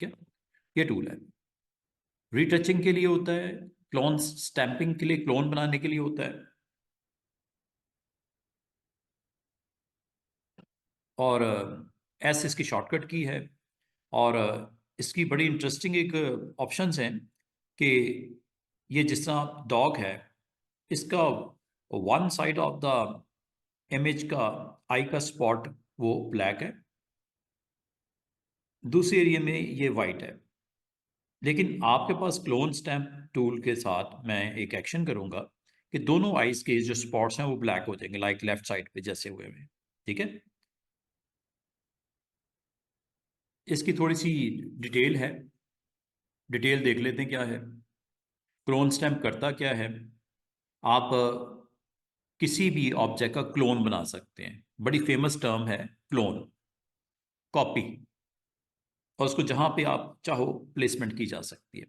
क्या ये टूल है। रीटचिंग के लिए होता है, क्लोन स्टैंपिंग के लिए, क्लोन बनाने के लिए होता है, और एस इसकी शॉर्टकट की है। और इसकी बड़ी इंटरेस्टिंग एक ऑप्शंस हैं कि ये जिस तरह डॉग है, इसका one side of the image का आई का स्पॉट वो ब्लैक है, दूसरे एरिया में ये वाइट है। लेकिन आपके पास क्लोन स्टैम्प टूल के साथ मैं एक एक्शन करूंगा कि दोनों आईज के जो स्पॉट्स हैं वो ब्लैक हो जाएंगे, लाइक लेफ्ट साइड पे जैसे हुए हुए। ठीक है, इसकी थोड़ी सी डिटेल है, डिटेल देख लेते हैं क्या है। क्लोन स्टैम्प करता क्या है, आप किसी भी ऑब्जेक्ट का क्लोन बना सकते हैं। बड़ी फेमस टर्म है क्लोन, कॉपी, और उसको जहां पे आप चाहो प्लेसमेंट की जा सकती है।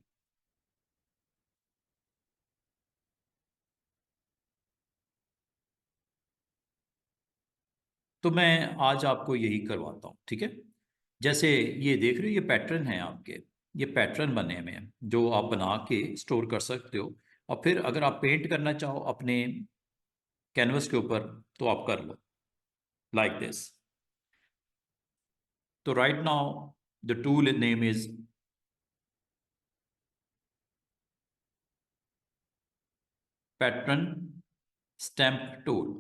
तो मैं आज आपको यही करवाता हूँ, ठीक है। जैसे ये देख रहे हो, ये पैटर्न है आपके, ये पैटर्न बने हुए हैं जो आप बना के स्टोर कर सकते हो। और फिर अगर आप पेंट करना चाहो अपने कैनवस के ऊपर तो आप कर लो, लाइक दिस। तो right now the tool name is pattern stamp tool.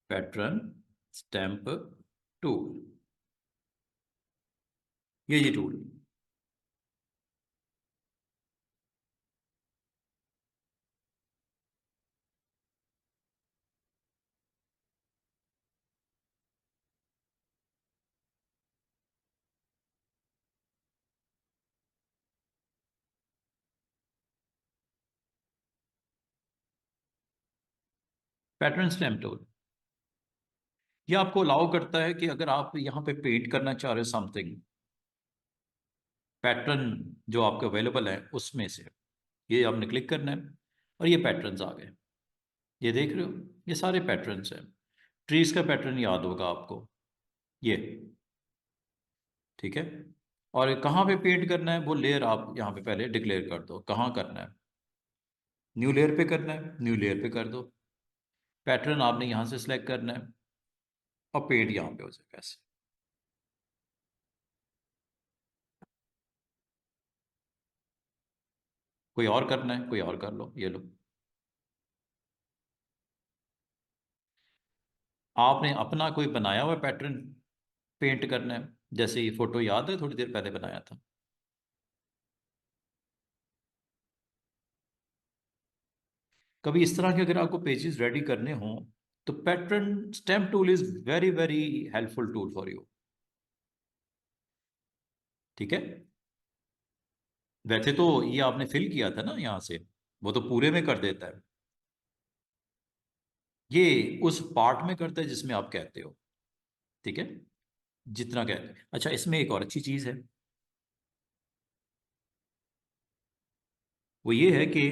Pattern stamp tool, ये टूल। पैटर्न स्टैम्प टूल ये आपको अलाउ करता है कि अगर आप यहाँ पे पेंट करना चाह रहे हो समथिंग, पैटर्न जो आपके अवेलेबल है उसमें से ये आपने क्लिक करना है, और ये पैटर्न्स आ गए। ये देख रहे हो, ये सारे पैटर्न्स हैं। ट्रीज का पैटर्न याद होगा आपको, ये, ठीक है। और कहाँ पे पेंट करना है वो लेयर आप यहाँ पे पहले डिक्लेयर कर दो, कहाँ करना है। न्यू लेयर पे करना है, न्यू लेयर पे कर दो। पैटर्न आपने यहाँ से सिलेक्ट करना है, और पेंट यहाँ पे हो जाएगा ऐसे। कोई और करना है, कोई और कर लो, ये लो। आपने अपना कोई बनाया हुआ पैटर्न पेंट करना है, जैसे ये फोटो याद है थोड़ी देर पहले बनाया था। कभी इस तरह के अगर आपको पेजेस रेडी करने हों तो pattern stamp tool is very very helpful tool for you, ठीक है। वैसे तो ये आपने फिल किया था ना यहाँ से, वो तो पूरे में कर देता है, ये उस पार्ट में करता है जिसमें आप कहते हो, ठीक है, जितना कहते हैं। अच्छा, इसमें एक और अच्छी चीज है, वो ये है कि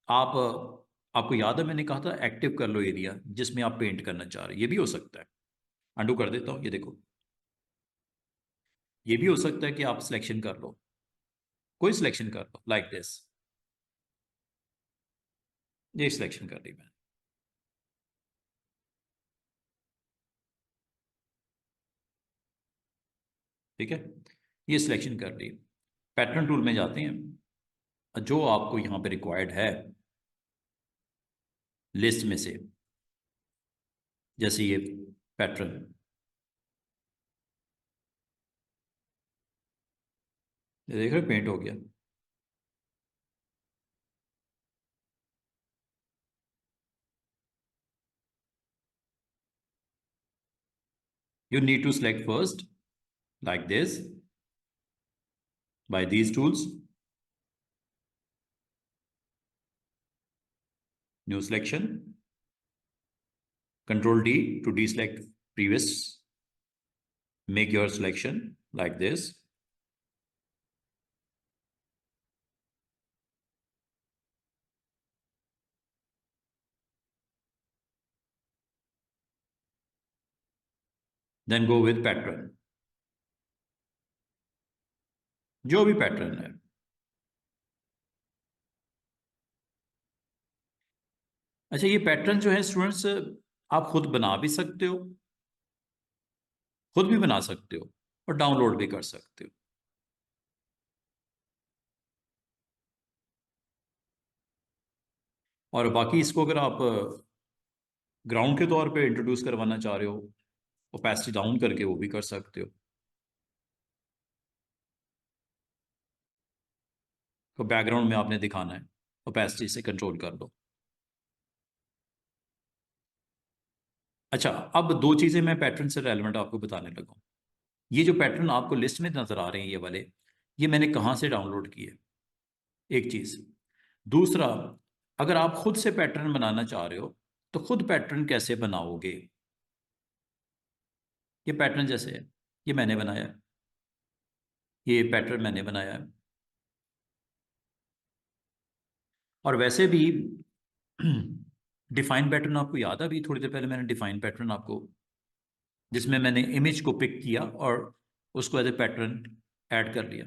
आप, आपको याद है मैंने कहा था एक्टिव कर लो एरिया जिसमें आप पेंट करना चाह रहे हैं, ये भी हो सकता है। अंडू कर देता हूँ, ये देखो, ये भी हो सकता है कि आप सिलेक्शन कर लो, कोई सिलेक्शन कर लो, लाइक दिस। ये सिलेक्शन कर ली मैंने, ठीक है, ये सिलेक्शन कर ली। पैटर्न टूल में जाते हैं, जो आपको यहाँ पे रिक्वायर्ड है लिस्ट में से, जैसे ये पैटर्न, ये देख रहे पेंट हो गया। You need to select first, like this, by these tools. New selection. Control D to deselect previous. Make your selection like this. Then go with pattern, जो भी पैटर्न है। अच्छा, ये पैटर्न जो है स्टूडेंट्स, आप खुद बना भी सकते हो, खुद भी बना सकते हो और डाउनलोड भी कर सकते हो। और बाकी इसको अगर आप ग्राउंड के तौर पे इंट्रोड्यूस करवाना चाह रहे हो, ओपेसिटी डाउन करके, वो भी कर सकते हो। तो बैकग्राउंड में आपने दिखाना है, ओपेसिटी से कंट्रोल कर लो। अच्छा, अब दो चीज़ें मैं पैटर्न से रेलेवेंट आपको बताने लगा हूँ। ये जो पैटर्न आपको लिस्ट में नज़र आ रहे हैं, ये वाले, ये मैंने कहाँ से डाउनलोड किए, एक चीज़। दूसरा, अगर आप खुद से पैटर्न बनाना चाह रहे हो तो खुद पैटर्न कैसे बनाओगे। ये पैटर्न जैसे है, ये मैंने बनाया है, ये पैटर्न मैंने बनाया है। और वैसे भी डिफाइन पैटर्न आपको याद है, अभी थोड़ी देर पहले मैंने डिफाइन पैटर्न आपको, जिसमें मैंने इमेज को पिक किया और उसको एज ए पैटर्न ऐड कर लिया।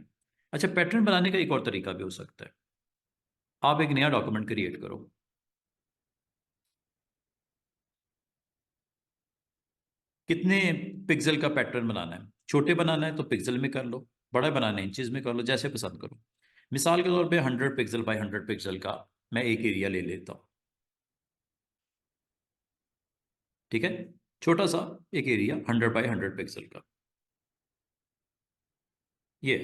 अच्छा, पैटर्न बनाने का एक और तरीका भी हो सकता है। आप एक नया डॉक्यूमेंट क्रिएट करो। कितने पिक्सल का पैटर्न बनाना है, छोटे बनाना है तो पिक्सल में कर लो, बड़ा बनाना है इंचेस में कर लो, जैसे पसंद करो। मिसाल के तौर पे 100 पिक्सल बाई 100 पिक्सल का मैं एक एरिया ले लेता हूँ। ठीक है, छोटा सा एक एरिया 100 बाई 100 पिक्सल का, ये।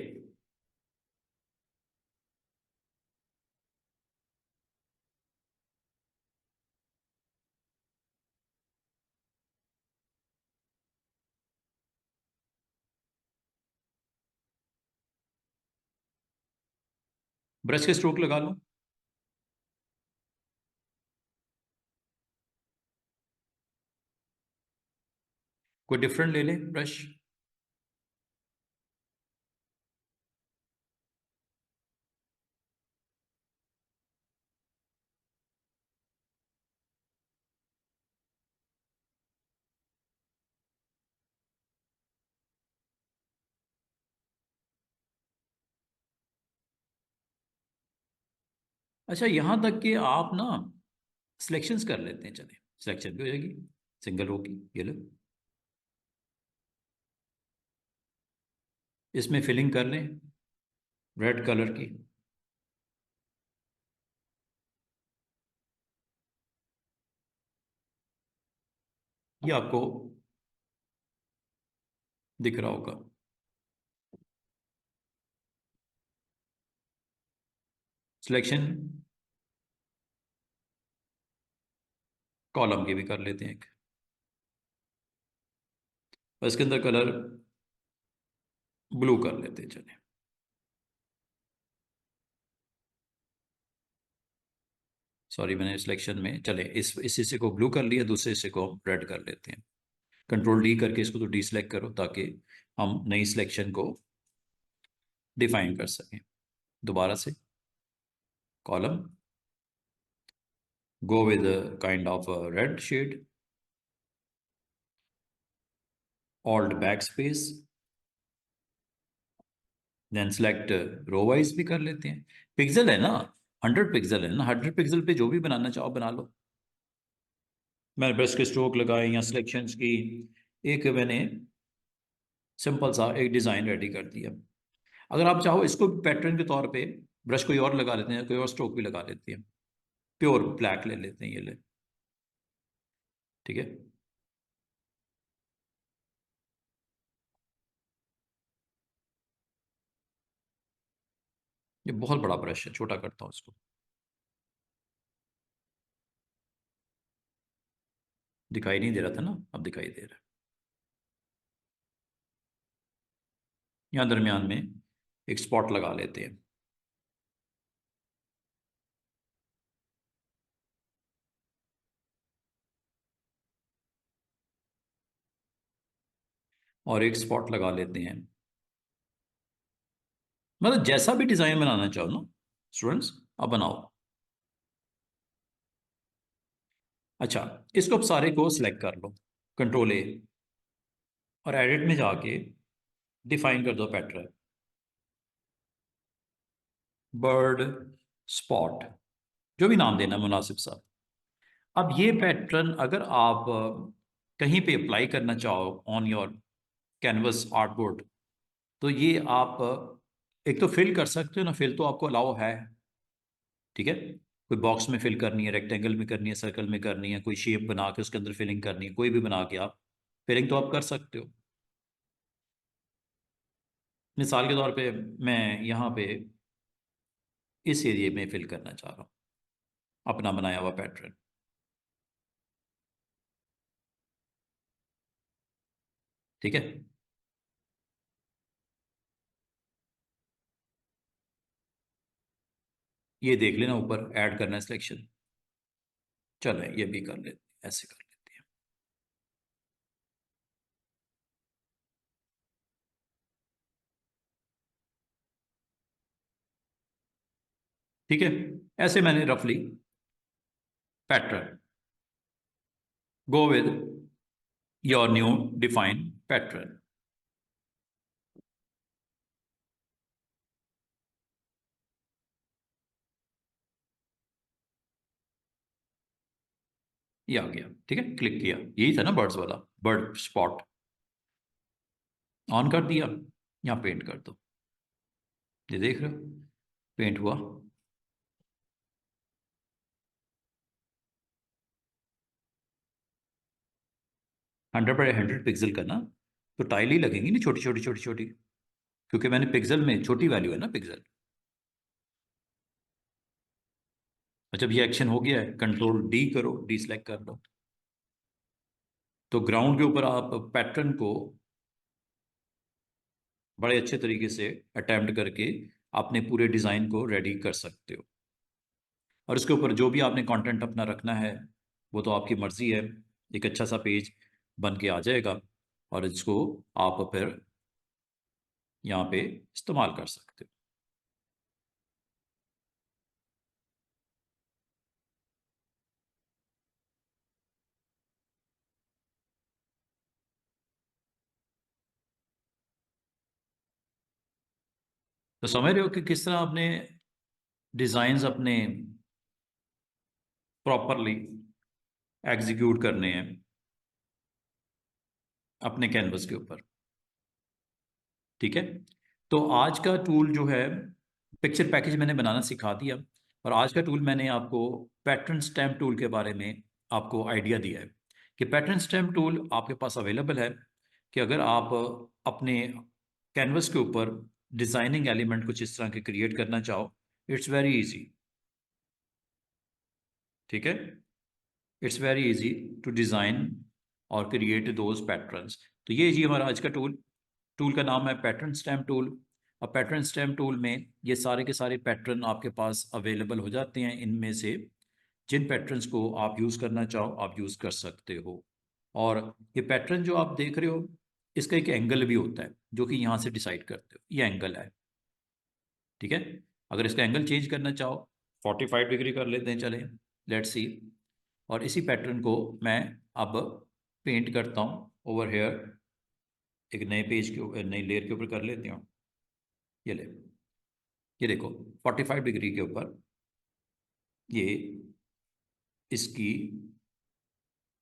ब्रश के स्ट्रोक लगा लो। कोई डिफरेंट ले ले ब्रश। अच्छा, यहां तक कि आप ना सिलेक्शंस कर लेते हैं, चले सिलेक्शन भी हो जाएगी सिंगल रो की, ये लो। इसमें फिलिंग कर लें रेड कलर की। ये आपको दिख रहा होगा। सिलेक्शन कॉलम की भी कर लेते हैं एक, और इसके अंदर कलर ब्लू कर लेते हैं, चले। सॉरी, मैंने सिलेक्शन में, चले इस हिस्से को ब्लू कर लिया, दूसरे हिस्से को हम रेड कर लेते हैं। कंट्रोल डी करके इसको तो डी सेलेक्ट करो, ताकि हम नई सिलेक्शन को डिफाइन कर सकें। दोबारा से column, go with a kind of a red shade, alt backspace, then select row wise भी कर लेते हैं। पिक्सल है ना, 100 पिक्सल है ना, 100 पिक्सल पे जो भी बनाना चाहो बना लो। मैंने ब्रश के स्ट्रोक लगाए या सिलेक्शंस की, एक मैंने सिंपल सा एक डिज़ाइन रेडी कर दिया। अगर आप चाहो इसको पैटर्न के तौर पे ब्रश कोई और लगा लेते हैं, कोई और स्ट्रोक भी लगा लेते हैं, प्योर ब्लैक ले लेते हैं, ये ले। ठीक है, ये बहुत बड़ा ब्रश है, छोटा करता हूँ इसको। दिखाई नहीं दे रहा था ना, अब दिखाई दे रहा है। यहाँ दरमियान में एक स्पॉट लगा लेते हैं, और एक स्पॉट लगा लेते हैं। मतलब जैसा भी डिजाइन बनाना चाहो ना स्टूडेंट्स, आप बनाओ। अच्छा, इसको अब सारे को सिलेक्ट कर लो, कंट्रोल ए, और एडिट में जाके डिफाइन कर दो पैटर्न, बर्ड स्पॉट, जो भी नाम देना मुनासिब सा। अब ये पैटर्न अगर आप कहीं पे अप्लाई करना चाहो ऑन योर कैनवस आर्टबोर्ड, तो ये आप एक तो फिल कर सकते हो ना, फिल तो आपको अलाउ है, ठीक है। कोई बॉक्स में फिल करनी है, रेक्टेंगल में करनी है, सर्कल में करनी है, कोई शेप बना के उसके अंदर फिलिंग करनी है, कोई भी बना के आप फिलिंग तो आप कर सकते हो। मिसाल के तौर पे मैं यहाँ पे इस एरिए में फिल करना चाह रहा हूँ अपना बनाया हुआ पैटर्न, ठीक है। ये देख लेना ऊपर ऐड करना है सिलेक्शन, चलो ये भी कर लेते हैं, ऐसे कर लेते हैं, ठीक है। ऐसे मैंने रफली pattern, go with your new define pattern, ये आ गया, ठीक है। क्लिक किया, यही था ना बर्ड्स वाला, बर्ड स्पॉट, ऑन कर दिया, यहाँ पेंट कर दो, ये देख रहे हो पेंट हुआ। 100 बाय 100 पिक्सल का ना, तो टाइल ही लगेंगी ना, छोटी छोटी छोटी छोटी, क्योंकि मैंने पिक्सल में छोटी वैल्यू है ना पिक्सल। अच्छा, अब ये एक्शन हो गया है, कंट्रोल डी करो, डी सेलेक्ट कर लो, तो ग्राउंड के ऊपर आप पैटर्न को बड़े अच्छे तरीके से अटेम्प्ट करके अपने पूरे डिज़ाइन को रेडी कर सकते हो। और उसके ऊपर जो भी आपने कंटेंट अपना रखना है वो तो आपकी मर्ज़ी है, एक अच्छा सा पेज बन के आ जाएगा, और इसको आप फिर यहाँ पे इस्तेमाल कर सकते हो। तो समझ रहे हो कि किस तरह आपने डिज़ाइंस अपने प्रॉपरली एग्जीक्यूट करने हैं अपने कैनवस के ऊपर, ठीक है। तो आज का टूल जो है, पिक्चर पैकेज मैंने बनाना सिखा दिया, और आज का टूल मैंने आपको पैटर्न स्टैम्प टूल के बारे में आपको आइडिया दिया है कि पैटर्न स्टैम्प टूल आपके पास अवेलेबल है, कि अगर आप अपने कैनवस के ऊपर डिज़ाइनिंग एलिमेंट कुछ इस तरह के क्रिएट करना चाहो, इट्स वेरी इजी, ठीक है। It's very easy to design और क्रिएट दोज पैटर्न्स। तो ये जी हमारा आज का टूल, टूल का नाम है पैटर्न स्टैम्प टूल। और पैटर्न स्टैम्प टूल में ये सारे के सारे पैटर्न आपके पास अवेलेबल हो जाते हैं, इनमें से जिन पैटर्न्स को आप यूज़ करना चाहो आप यूज़ कर सकते हो। और ये पैटर्न जो आप देख रहे हो, इसका एक एंगल भी होता है जो कि यहाँ से डिसाइड करते हो, ये एंगल है, ठीक है। अगर इसका एंगल चेंज करना चाहो 45 डिग्री कर लेते हैं, चले, लेट्स सी। और इसी पैटर्न को मैं अब पेंट करता हूँ ओवर हेयर, एक नए पेज के नई लेयर के ऊपर कर लेते हो, ये ले, ये देखो 45 डिग्री के ऊपर ये इसकी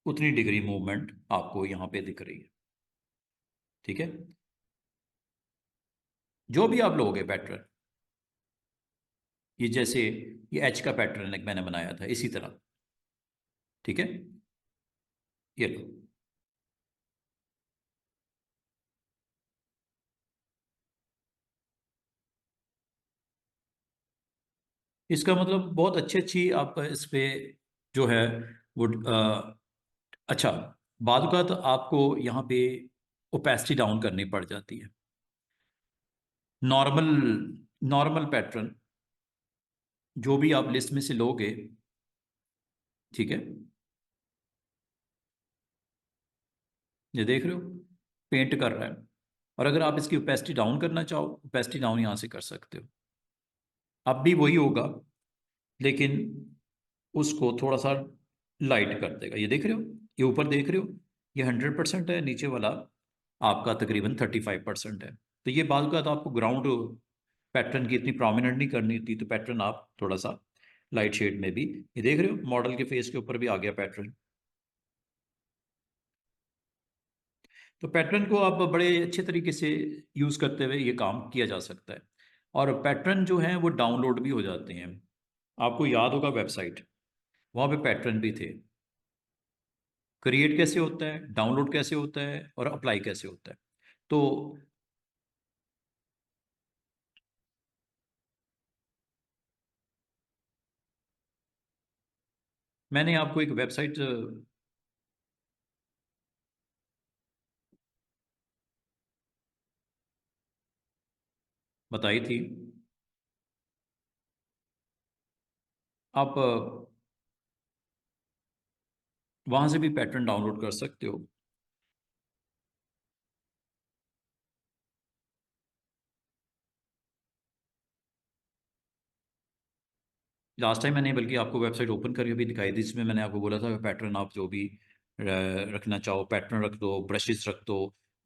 उतनी डिग्री मूवमेंट आपको यहाँ पे दिख रही है, ठीक है। जो भी आप लोगे पैटर्न, ये जैसे ये एच का पैटर्न एक मैंने बनाया था इसी तरह, ठीक है, ये लो। इसका मतलब बहुत अच्छी अच्छी आप इस पे जो है वो अच्छा, बाद का तो आपको यहाँ पे ओपेसिटी डाउन करनी पड़ जाती है। नॉर्मल नॉर्मल पैटर्न जो भी आप लिस्ट में से लोगे, ठीक है, ये देख रहे हो पेंट कर रहा है। और अगर आप इसकी ओपेसिटी डाउन करना चाहो, ओपेसिटी डाउन यहाँ से कर सकते हो, अब भी वही होगा, लेकिन उसको थोड़ा सा लाइट कर देगा, ये देख रहे हो, ये ऊपर देख रहे हो, ये 100% है, नीचे वाला आपका तकरीबन 35% है। तो ये बात का तो आपको ग्राउंड पैटर्न की इतनी प्रोमिनेंट नहीं करनी थी, तो पैटर्न आप थोड़ा सा लाइट शेड में भी, ये देख रहे हो मॉडल के फेस के ऊपर भी आ गया पैटर्न। तो पैटर्न को आप बड़े अच्छे तरीके से यूज़ करते हुए ये काम किया जा सकता है। और पैटर्न जो हैं वो डाउनलोड भी हो जाते हैं। आपको याद होगा वेबसाइट, वहाँ पे पैटर्न भी थे। क्रिएट कैसे होता है, डाउनलोड कैसे होता है और अप्लाई कैसे होता है। तो मैंने आपको एक वेबसाइट बताई थी। आप वहाँ से भी पैटर्न डाउनलोड कर सकते हो। लास्ट टाइम मैंने बल्कि आपको वेबसाइट ओपन करके भी दिखाई थी, जिसमें मैंने आपको बोला था कि पैटर्न आप जो भी रखना चाहो पैटर्न रख दो, ब्रशेस रख दो।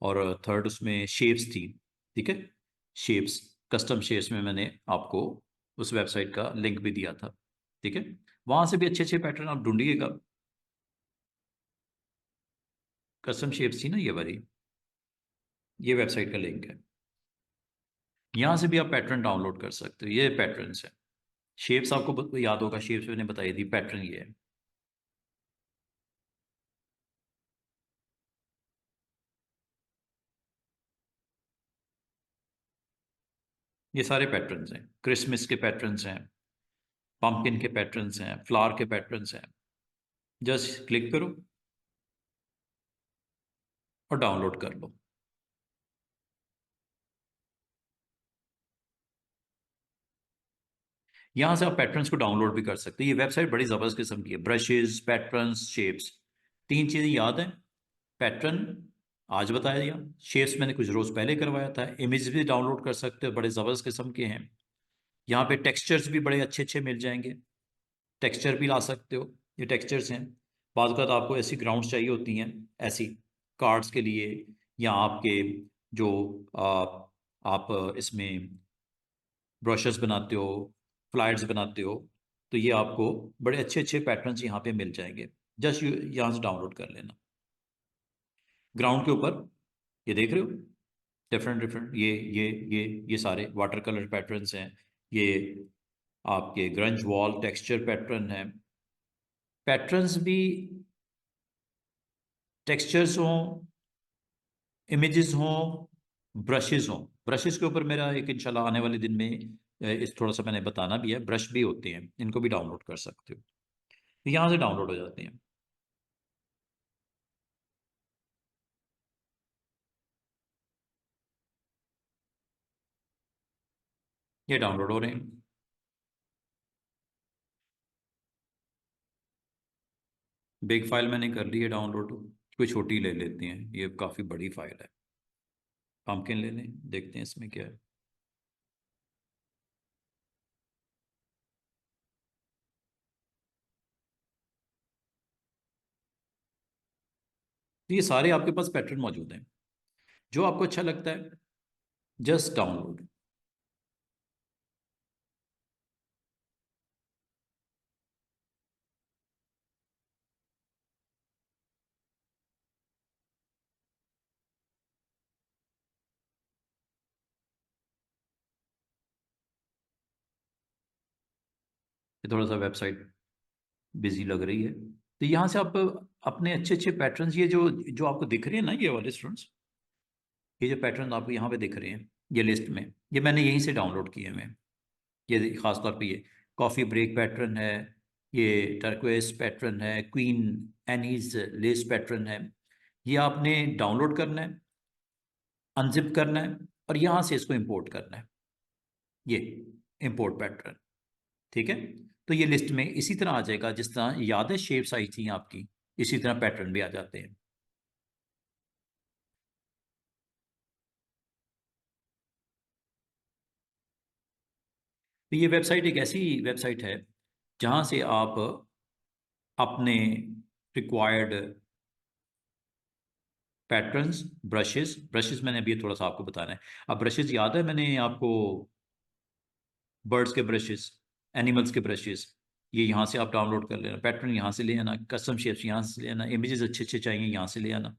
और थर्ड उसमें शेप्स थी। ठीक है, शेप्स, कस्टम शेप्स में मैंने आपको उस वेबसाइट का लिंक भी दिया था। ठीक है, वहाँ से भी अच्छे अच्छे पैटर्न आप ढूंढिएगा। कस्टम शेप्स थी ना ये वाली, ये वेबसाइट का लिंक है। यहाँ से भी आप पैटर्न डाउनलोड कर सकते हो। ये पैटर्न्स है, शेप्स आपको याद होगा, शेप्स मैंने बताई थी, पैटर्न ये है। ये सारे पैटर्न्स हैं, क्रिसमस के पैटर्न्स हैं, पंपकिन के पैटर्न्स हैं, फ्लावर के पैटर्न्स हैं। जस्ट क्लिक करो और डाउनलोड कर लो। यहाँ से आप पैटर्न्स को डाउनलोड भी कर सकते हैं। ये वेबसाइट बड़ी ज़बरदस्त किस्म की है। ब्रशेस, पैटर्न्स, शेप्स, तीन चीज़ें याद हैं। पैटर्न आज बताया दिया, शेप्स मैंने कुछ रोज़ पहले करवाया था। इमेज भी डाउनलोड कर सकते हो, बड़े ज़बरदस्त किस्म के हैं। यहाँ पे टेक्सचर्स भी बड़े अच्छे अच्छे मिल जाएंगे, टेक्सचर भी ला सकते हो। ये टेक्सचर्स हैं। बाज़ अवत आपको ऐसी ग्राउंड्स चाहिए होती हैं, ऐसी कार्ड्स के लिए, या आपके जो आप इसमें ब्रशेस बनाते हो, फ्लायर्स बनाते हो, तो ये आपको बड़े अच्छे अच्छे पैटर्न्स यहाँ पे मिल जाएंगे। जस्ट यहाँ से डाउनलोड कर लेना। ग्राउंड के ऊपर ये देख रहे हो, डिफरेंट डिफरेंट, ये सारे वाटर कलर पैटर्न्स हैं। ये आपके ग्रंज वॉल टेक्सचर पैटर्न है। पैटर्न्स भी, टेक्सचर्स हों, इमेजेस हों, ब्रशेस हों। ब्रशेस के ऊपर मेरा एक इंशाल्लाह आने वाले दिन में इस थोड़ा सा मैंने बताना भी है। ब्रश भी होते हैं, इनको भी डाउनलोड कर सकते हो। तो यहाँ से डाउनलोड हो जाते हैं। ये डाउनलोड हो रहे हैं। बिग फाइल मैंने कर ली है डाउनलोड। कोई छोटी ले लेते हैं, ये काफ़ी बड़ी फाइल है। पम्पकिन ले लें, देखते हैं इसमें क्या है। तो ये सारे आपके पास पैटर्न मौजूद हैं, जो आपको अच्छा लगता है जस्ट डाउनलोड। ये थोड़ा सा वेबसाइट बिजी लग रही है। तो यहाँ से आप अपने अच्छे अच्छे पैटर्न्स, ये जो जो आपको दिख रहे हैं ना, ये वाले स्टूडेंट्स, ये जो पैटर्न आपको यहाँ पे दिख रहे हैं ये लिस्ट में, ये मैंने यहीं से डाउनलोड किए हैं। ये खास तौर पे ये कॉफ़ी ब्रेक पैटर्न है, ये टर्क्वेस पैटर्न है, क्वीन एनीज लेस पैटर्न है। ये आपने डाउनलोड करना है, अनजिप करना है, और यहाँ से इसको इंपोर्ट करना है। ये इंपोर्ट पैटर्न, ठीक है। तो ये लिस्ट में इसी तरह आ जाएगा, जिस तरह याद है शेप्स आई थी आपकी, इसी तरह पैटर्न भी आ जाते हैं। तो ये वेबसाइट एक ऐसी वेबसाइट है जहाँ से आप अपने रिक्वायर्ड पैटर्न्स, ब्रशेस, ब्रशेस मैंने अभी थोड़ा सा आपको बताना है। अब ब्रशेस याद है मैंने आपको, बर्ड्स के ब्रशेस, एनिमल्स के ब्रशेस, ये यहाँ से आप डाउनलोड कर लेना, पैटर्न यहाँ से ले आना, कस्टम शेप्स यहाँ से ले आना, इमेजेस अच्छे अच्छे चाहिए यहाँ से ले आना,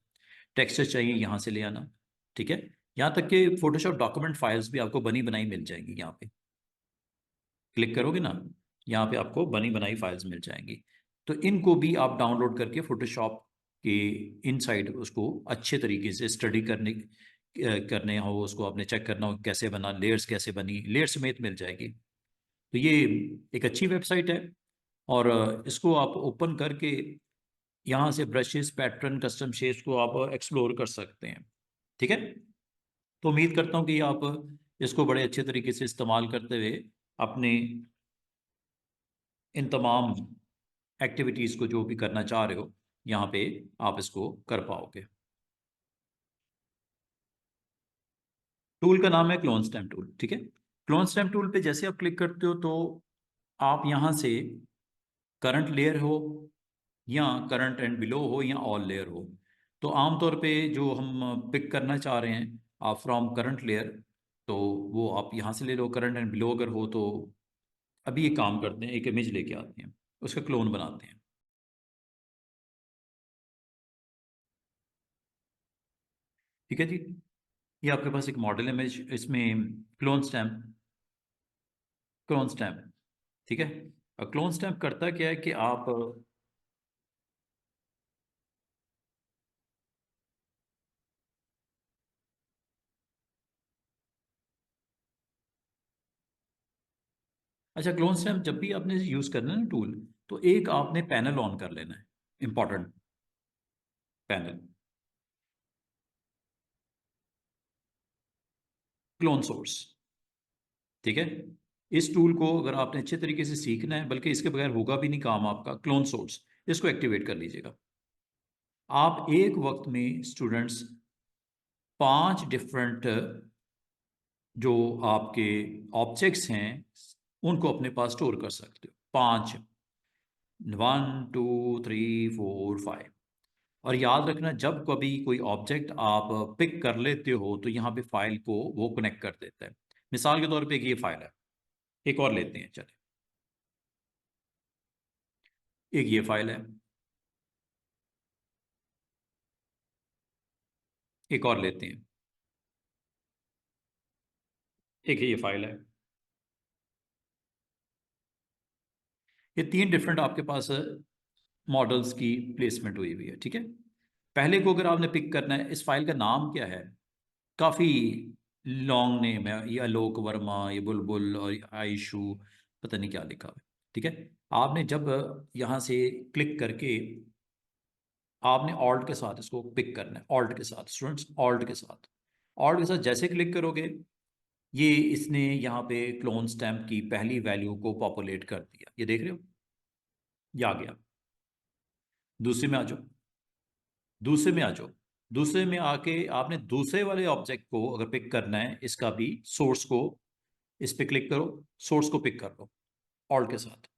टेक्सचर चाहिए यहाँ से ले आना। ठीक है, यहाँ तक कि फोटोशॉप डॉक्यूमेंट फाइल्स भी आपको बनी बनाई मिल जाएंगी। यहाँ पे क्लिक करोगे ना, यहाँ पे आपको बनी बनाई फाइल्स मिल जाएंगी। तो इनको भी आप डाउनलोड करके फोटोशॉप के इनसाइड उसको अच्छे तरीके से स्टडी करने हो, उसको आपने चेक करना हो कैसे बना, लेयर्स कैसे बनी, लेयर समेत मिल जाएगी। तो ये एक अच्छी वेबसाइट है, और इसको आप ओपन करके यहाँ से ब्रशेस, पैटर्न, कस्टम शेप्स को आप एक्सप्लोर कर सकते हैं। ठीक है, तो उम्मीद करता हूँ कि आप इसको बड़े अच्छे तरीके से इस्तेमाल करते हुए अपने इन तमाम एक्टिविटीज़ को जो भी करना चाह रहे हो, यहाँ पे आप इसको कर पाओगे। टूल का नाम है क्लोन स्टैम्प टूल। ठीक है, क्लोन स्टैम्प टूल पे जैसे आप क्लिक करते हो तो आप यहाँ से करंट लेयर हो या करंट एंड बिलो हो या ऑल लेयर हो, तो आमतौर पे जो हम पिक करना चाह रहे हैं आप फ्रॉम करंट लेयर, तो वो आप यहाँ से ले लो। करंट एंड बिलो अगर हो तो अभी ये काम करते हैं, एक इमेज लेके आते हैं, उसका क्लोन बनाते हैं। ठीक है जी, ये आपके पास एक मॉडल इमेज, इसमें क्लोन स्टैम्प, क्लोन स्टैम्प। ठीक है, और क्लोन स्टैम्प करता क्या है कि आप, अच्छा, क्लोन स्टैम्प जब भी आपने यूज़ करना है ना टूल, तो एक आपने पैनल ऑन कर लेना है, इंपॉर्टेंट पैनल, क्लोन सोर्स। ठीक है, इस टूल को अगर आपने अच्छे तरीके से सीखना है, बल्कि इसके बगैर होगा भी नहीं काम आपका, क्लोन सोर्स, इसको एक्टिवेट कर लीजिएगा। आप एक वक्त में स्टूडेंट्स 5 डिफरेंट जो आपके ऑब्जेक्ट्स हैं उनको अपने पास स्टोर कर सकते हो। 5, 1 2 3 4 5। और याद रखना, जब कभी कोई ऑब्जेक्ट आप पिक कर लेते हो तो यहाँ पे फाइल को वो कनेक्ट कर देता है। मिसाल के तौर पे एक ये फाइल है, एक और लेते हैं चले, एक ये फाइल है, एक और लेते हैं, एक ये फाइल है। ये 3 डिफरेंट आपके पास मॉडल्स की प्लेसमेंट हुई हुई है। ठीक है, पहले को अगर आपने पिक करना है, इस फाइल का नाम क्या है, काफ़ी लॉन्ग नेम है, ये आलोक वर्मा, ये बुलबुल और ये आयशु, पता नहीं क्या लिखा हुआ है। ठीक है, आपने जब यहाँ से क्लिक करके आपने ऑल्ट के साथ इसको पिक करना है, ऑल्ट के साथ स्टूडेंट्स, ऑल्ट के साथ, ऑल्ट के साथ जैसे क्लिक करोगे, ये इसने यहाँ पे क्लोन स्टैम्प की पहली वैल्यू को पॉपुलेट कर दिया, ये देख रहे हो, ये आ गया। दूसरे में आ जाओ, दूसरे में आ जाओ, दूसरे में आके आपने दूसरे वाले ऑब्जेक्ट को अगर पिक करना है, इसका भी सोर्स को, इस पे क्लिक करो, सोर्स को पिक कर लो ऑल्ट के साथ।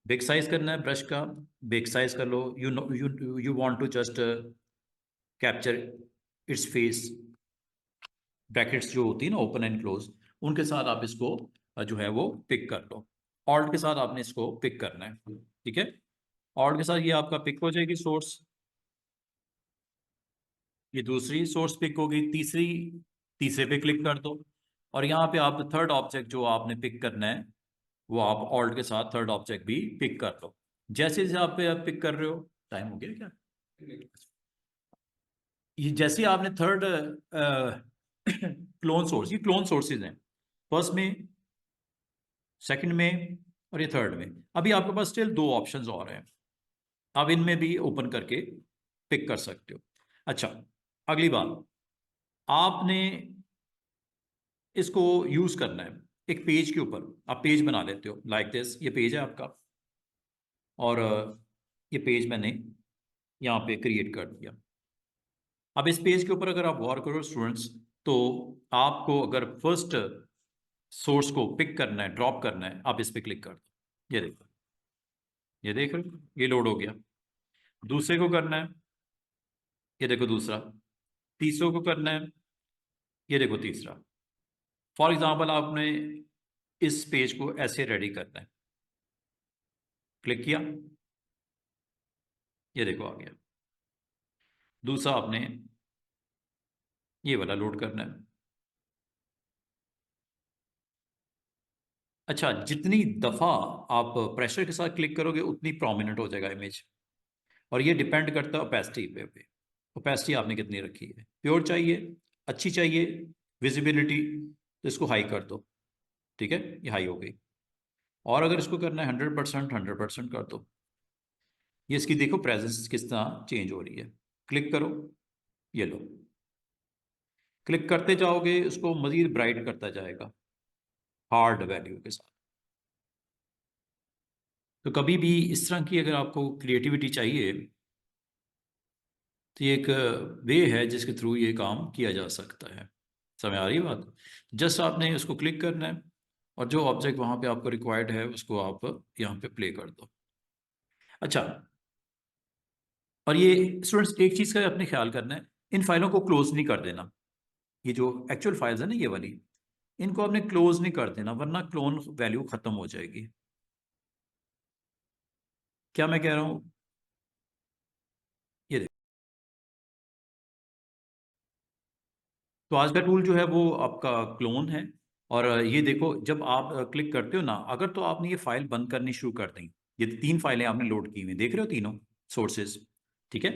बिग साइज करना है ब्रश का, बिग साइज कर लो। You know you want to just capture its face, brackets जो होती है ना ओपन एंड क्लोज, उनके साथ आप इसको जो है वो पिक कर लो। ऑल्ट के साथ आपने इसको पिक करना है। ठीक है, ऑल्ट के साथ ये आपका पिक हो जाएगी सोर्स, ये दूसरी सोर्स पिक होगी, तीसरी, तीसरे पे क्लिक कर दो, और यहाँ पे आप थर्ड ऑब्जेक्ट जो आपने पिक करना है वो आप ऑल्ट के साथ थर्ड ऑब्जेक्ट भी पिक कर लो। जैसे जैसे आप पिक कर रहे हो, टाइम हो गया क्या, ये जैसे आपने थर्ड क्लोन सोर्स, ये क्लोन सोर्सेज हैं, फर्स्ट में, सेकंड में, और ये थर्ड में। अभी आपके पास स्टिल 2 ऑप्शंस और हैं, आप इनमें भी ओपन करके पिक कर सकते हो। अच्छा, अगली बात, आपने इसको यूज करना है एक पेज के ऊपर, आप पेज बना लेते हो लाइक दिस, ये पेज है आपका, और ये पेज मैंने यहाँ पे क्रिएट कर दिया। अब इस पेज के ऊपर अगर आप गौर करो स्टूडेंट्स, तो आपको अगर फर्स्ट सोर्स को पिक करना है, ड्रॉप करना है, आप इस पे क्लिक कर दो, ये देखो, ये देख रहे हो, ये लोड हो गया। दूसरे को करना है, ये देखो दूसरा, तीसरे को करना है, ये देखो तीसरा। फॉर एग्जाम्पल आपने इस पेज को ऐसे रेडी करना है, क्लिक किया, ये देखो आ गया। दूसरा आपने ये वाला लोड करना है। अच्छा, जितनी दफ़ा आप प्रेशर के साथ क्लिक करोगे उतनी प्रोमिनेंट हो जाएगा इमेज। और ये डिपेंड करता है ओपेसिटी पे। ओपेसिटी आपने कितनी रखी है, प्योर चाहिए, अच्छी चाहिए, विजिबिलिटी, तो इसको हाई कर दो। ठीक है, ये हाई हो गई। और अगर इसको करना है 100%, 100% कर दो। ये इसकी देखो प्रेजेंस किस तरह चेंज हो रही है। क्लिक करो, ये लो, क्लिक करते जाओगे उसको मजीद ब्राइट करता जाएगा हार्ड वैल्यू के साथ। तो कभी भी इस तरह की अगर आपको क्रिएटिविटी चाहिए तो ये एक वे है जिसके थ्रू ये काम किया जा सकता है। समझ आ रही है बात? जस्ट आपने उसको क्लिक करना है और जो ऑब्जेक्ट वहाँ पे आपको रिक्वायर्ड है उसको आप यहाँ पे प्ले कर दो। अच्छा, और ये स्टूडेंट्स एक चीज़ का अपने ख्याल करना है, इन फाइलों को क्लोज नहीं कर देना। ये जो एक्चुअल फाइल्स है ना ये वाली, इनको आपने क्लोज नहीं कर देना वरना क्लोन वैल्यू खत्म हो जाएगी। क्या मैं कह रहा हूँ? ये देखो, तो आज का टूल जो है वो आपका क्लोन है। और ये देखो जब आप क्लिक करते हो ना, अगर तो आपने ये फाइल बंद करनी शुरू कर दी, ये तीन फाइलें आपने लोड की हुई देख रहे हो, तीनों सोर्सेज। ठीक है,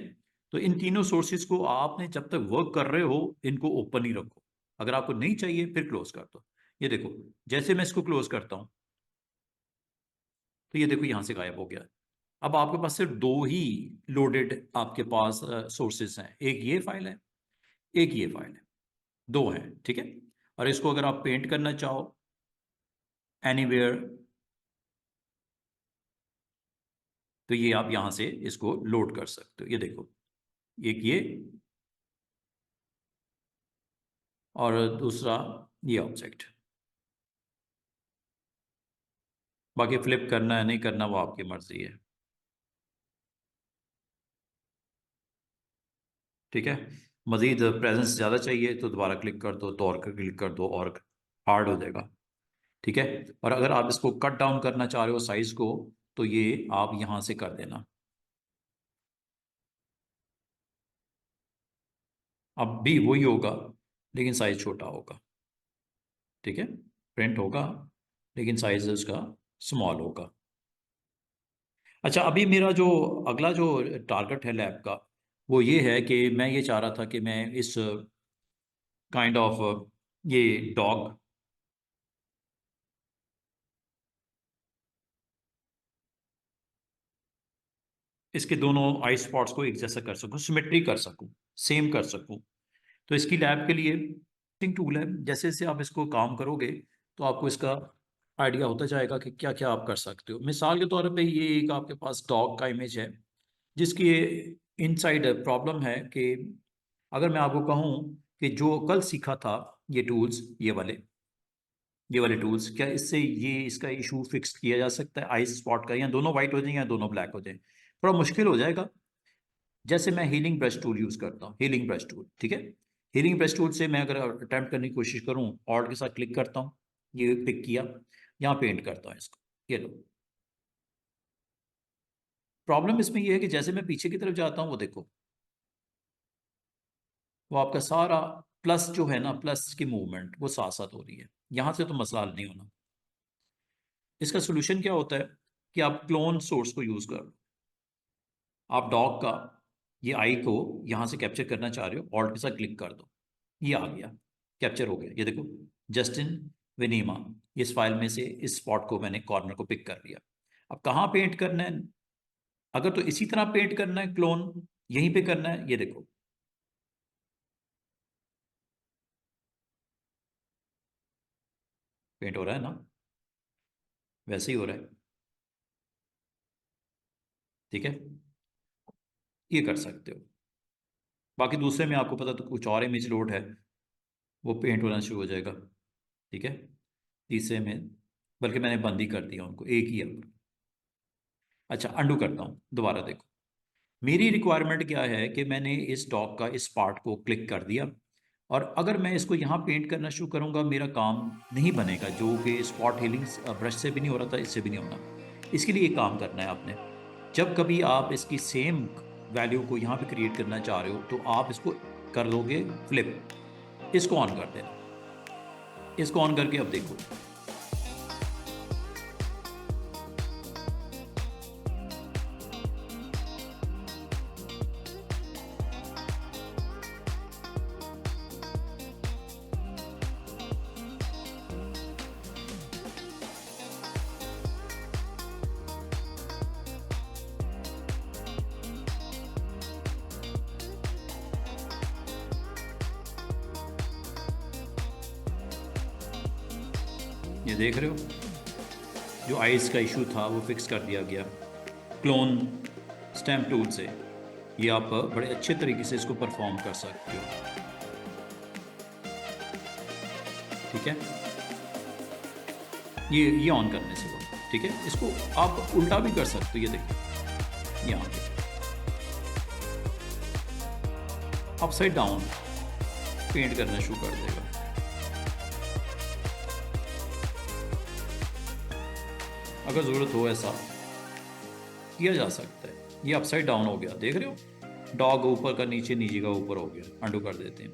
तो इन तीनों सोर्सेज को आपने जब तक वर्क कर रहे हो इनको ओपन ही रखो। अगर आपको नहीं चाहिए फिर क्लोज कर दो। ये देखो, जैसे मैं इसको क्लोज करता हूँ तो ये देखो यहां से गायब हो गया। अब आपके पास सिर्फ दो ही लोडेड आपके पास सोर्सेज हैं, एक ये फाइल है, एक ये फाइल है, दो हैं। ठीक है, और इसको अगर आप पेंट करना चाहो एनीवेयर, तो ये आप यहां से इसको लोड कर सकते हो। ये देखो, एक ये और दूसरा ये ऑब्जेक्ट। बाकी फ्लिप करना है नहीं करना वो आपकी मर्जी है। ठीक है, मजीद प्रेजेंस ज़्यादा चाहिए तो दोबारा क्लिक कर दो, तो और क्लिक कर दो और हार्ड हो जाएगा। ठीक है, और अगर आप इसको कट डाउन करना चाह रहे हो साइज को, तो ये आप यहां से कर देना। अब भी वही होगा लेकिन साइज छोटा होगा। ठीक है, प्रिंट होगा लेकिन साइज उसका स्मॉल होगा। अच्छा, अभी मेरा जो अगला जो टारगेट है लैब का, वो ये है कि मैं ये चाह रहा था कि मैं इस काइंड ऑफ ये डॉग, इसके दोनों आई स्पॉट्स को एक जैसा कर सकूं, सिमेट्री कर सकूं, सेम कर सकूं। तो इसकी लैब के लिए टूल है, जैसे जैसे आप इसको काम करोगे तो आपको इसका आइडिया होता जाएगा कि क्या क्या आप कर सकते हो। मिसाल के तौर पे ये एक आपके पास डॉग का इमेज है जिसकी इनसाइड प्रॉब्लम है कि अगर मैं आपको कहूँ कि जो कल सीखा था ये टूल्स, ये वाले टूल्स, क्या इससे ये इसका इशू फिक्स किया जा सकता है आई स्पॉट का, या दोनों वाइट हो जाए या दोनों ब्लैक हो जाए? थोड़ा मुश्किल हो जाएगा। जैसे मैं हीलिंग ब्रश टूल यूज़ करता हूँ, हीलिंग ब्रश टूल, ठीक है, हीलिंग ब्रश टूल से मैं अगर अटैम्प्ट करने की कोशिश करूँ, ऑल्ट के साथ क्लिक करता हूँ, ये पिक किया, यहाँ पेंट करता हूँ इसको, ये लो। प्रॉब्लम इसमें ये है कि जैसे मैं पीछे की तरफ जाता हूँ वो देखो, वो आपका सारा प्लस जो है ना, प्लस की मूवमेंट वो साथ साथ हो रही है। यहाँ से तो मसला हल नहीं होना। इसका सोल्यूशन क्या होता है कि आप क्लोन सोर्स को यूज़ कर लो। आप डॉग का ये आई को यहाँ से कैप्चर करना चाह रहे हो, ऑल्ट के साथ क्लिक कर दो, ये आ गया, कैप्चर हो गया। ये देखो, जस्टिन विनीमा, इस फाइल में से इस स्पॉट को मैंने कॉर्नर को पिक कर लिया। अब कहाँ पेंट करना है? अगर तो इसी तरह पेंट करना है क्लोन, यहीं पे करना है, ये देखो पेंट हो रहा है ना, वैसे ही हो रहा है। ठीक है, ये कर सकते हो। बाकी दूसरे में आपको पता तो कुछ और इमेज लोड है, वो पेंट होना शुरू हो जाएगा। ठीक है, तीसरे में बल्कि मैंने बंद ही कर दिया उनको, एक ही है। अच्छा, अंडू करता हूँ, दोबारा देखो, मेरी रिक्वायरमेंट क्या है कि मैंने इस डॉग का इस पार्ट को क्लिक कर दिया, और अगर मैं इसको यहाँ पेंट करना शुरू करूँगा मेरा काम नहीं बनेगा, जो कि स्पॉट हीलिंग ब्रश से भी नहीं हो रहा था, इससे भी नहीं होना। इसके लिए एक काम करना है आपने, जब कभी आप इसकी सेम वैल्यू को यहाँ पे क्रिएट करना चाह रहे हो तो आप इसको कर दोगे फ्लिप, इसको ऑन कर देना। इसको ऑन करके अब देखो, ये देख रहे हो, जो आइज़ का इशू था वो फिक्स कर दिया गया क्लोन स्टैम्प टूल से। ये आप बड़े अच्छे तरीके से इसको परफॉर्म कर सकते हो, ठीक है। ये ऑन करने से वो, ठीक है। इसको आप उल्टा भी कर सकते हो, ये देखिए यहाँ पे अपसाइड डाउन पेंट करना शुरू कर देगा। अगर ज़रूरत हो ऐसा किया जा सकता है। ये अपसाइड डाउन हो गया, देख रहे हो, डॉग ऊपर का नीचे, नीचे का ऊपर हो गया। अंडू कर देते हैं।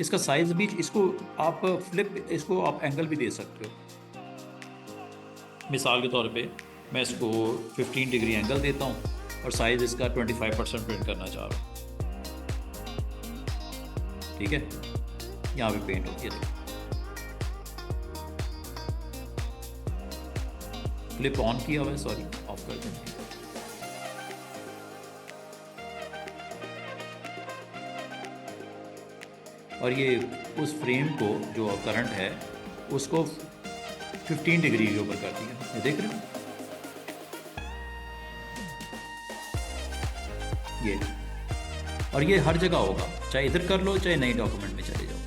इसका साइज भी, इसको आप फ्लिप, इसको आप एंगल भी दे सकते हो। मिसाल के तौर पे मैं इसको 15 डिग्री एंगल देता हूँ और साइज़ इसका 25% प्रिंट करना चाह रहा हूँ, ठीक है। यहाँ पे पेंट होती है, फ्लिप ऑन किया हुआ है, सॉरी ऑफ कर देंगे। और ये उस फ्रेम को जो करंट है उसको 15 डिग्री के ऊपर कर दिया, ये देख रहे हो। ये, और ये हर जगह होगा, चाहे इधर कर लो चाहे नए डॉक्यूमेंट में चले जाओ।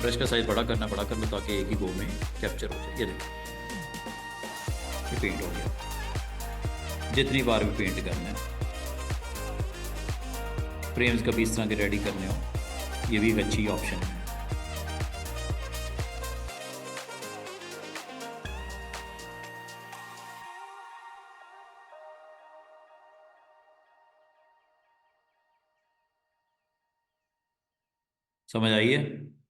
ब्रश का साइज बड़ा करना, बड़ा कर लो ताकि एक ही गो में कैप्चर हो जाए। ये देखो, ये पेंट हो गया। जितनी बार भी पेंट करना है, फ्रेम्स कभी इस तरह के रेडी करने हो, ये भी एक अच्छी ऑप्शन है। समझ आई है?